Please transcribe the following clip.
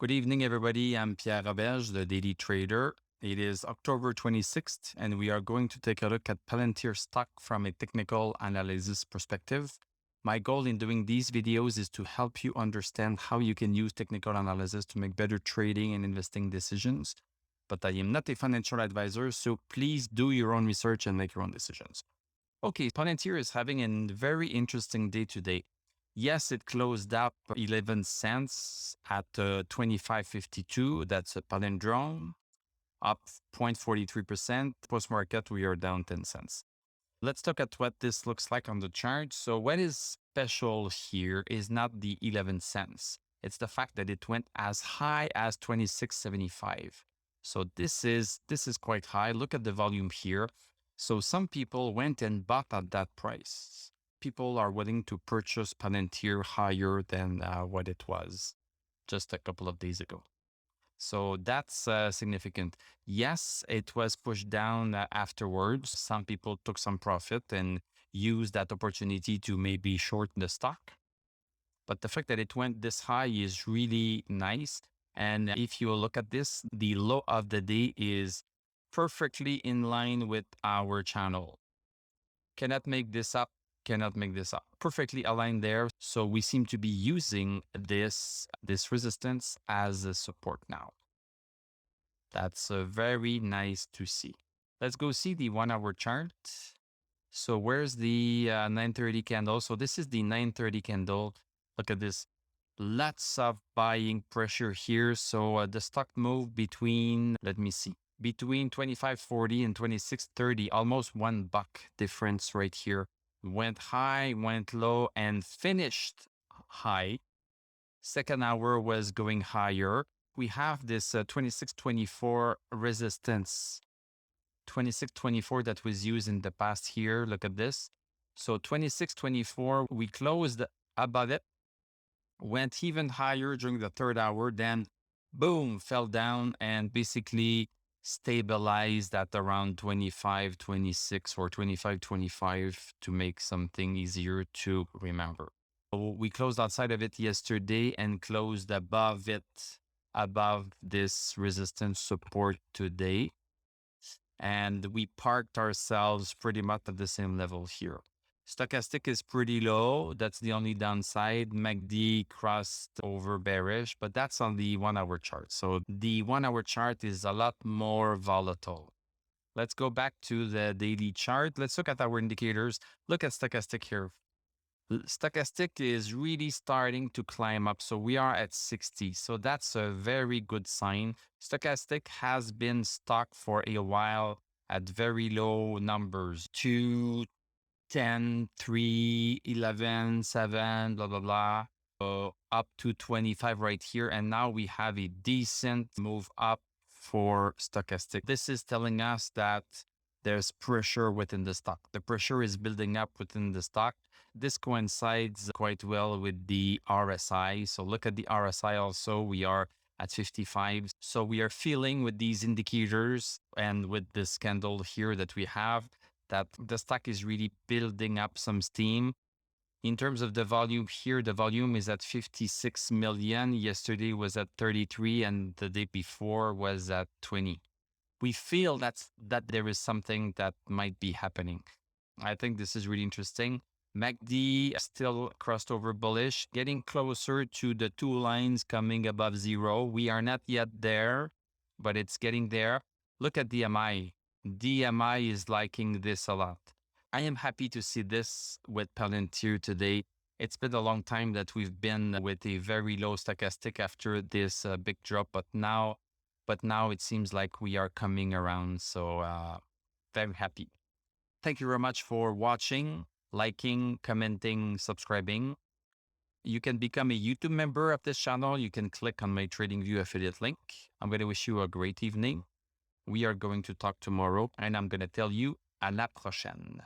Good evening, everybody. I'm Pierre Roberge, the Daily Trader. It is October 26th, and we are going to take a look at Palantir stock from a technical analysis perspective. My goal in doing these videos is to help you understand how you can use technical analysis to make better trading and investing decisions. But I am not a financial advisor, so please do your own research and make your own decisions. Okay, Palantir is having a very interesting day today. Yes, it closed up 11 cents at 25.52. That's a palindrome, up 0.43%. Post-market, we are down 10 cents. Let's look at what this looks like on the chart. So what is special here is not the 11 cents. It's the fact that it went as high as 26.75. So this is quite high. Look at the volume here. So some people went and bought at that price. People are willing to purchase Palantir higher than what it was just a couple of days ago. So that's significant. Yes, it was pushed down afterwards. Some people took some profit and used that opportunity to maybe short the stock. But the fact that it went this high is really nice. And if you look at this, the low of the day is perfectly in line with our channel. Cannot make this up. Cannot make this up. Perfectly aligned there. So we seem to be using this resistance as a support now. That's very nice to see. Let's go see the 1 hour chart. So where's the 930 candle? So this is the 930 candle. Look at this. Lots of buying pressure here. So the stock moved between, let me see, between 25.40 and 26.30, almost $1 difference right here. Went high, went low, and finished high. Second hour was going higher. We have this 26.24 resistance, 26.24 that was used in the past here. Look at this. So 26.24, we closed above it, went even higher during the third hour, then boom, fell down and basically stabilized at around 25.26 or 25.25 to make something easier to remember. So we closed outside of it yesterday and closed above it, above this resistance support today. And we parked ourselves pretty much at the same level here. Stochastic is pretty low. That's the only downside. MACD crossed over bearish, but that's on the 1 hour chart. So the 1 hour chart is a lot more volatile. Let's go back to the daily chart. Let's look at our indicators. Look at stochastic here. Stochastic is really starting to climb up. So we are at 60. So that's a very good sign. Stochastic has been stuck for a while at very low numbers. 2, 10, 3, 11, 7, blah, blah, blah. Up to 25 right here. And now we have a decent move up for stochastic. This is telling us that there's pressure within the stock. The pressure is building up within the stock. This coincides quite well with the RSI. So look at the RSI also. We are at 55. So we are feeling with these indicators and with this candle here that we have that the stock is really building up some steam. In terms of the volume here, the volume is at 56 million. Yesterday was at 33 and the day before was at 20. We feel that there is something that might be happening. I think this is really interesting. MACD still crossed over bullish, getting closer to the 2 lines coming above zero. We are not yet there, but it's getting there. Look at DMI. DMI is liking this a lot. I am happy to see this with Palantir today. It's been a long time that we've been with a very low stochastic after this big drop, but now it seems like we are coming around. So very happy. Thank you very much for watching, liking, commenting, subscribing. You can become a YouTube member of this channel. You can click on my TradingView affiliate link. I'm going to wish you a great evening. We are going to talk tomorrow and I'm going to tell you à la prochaine.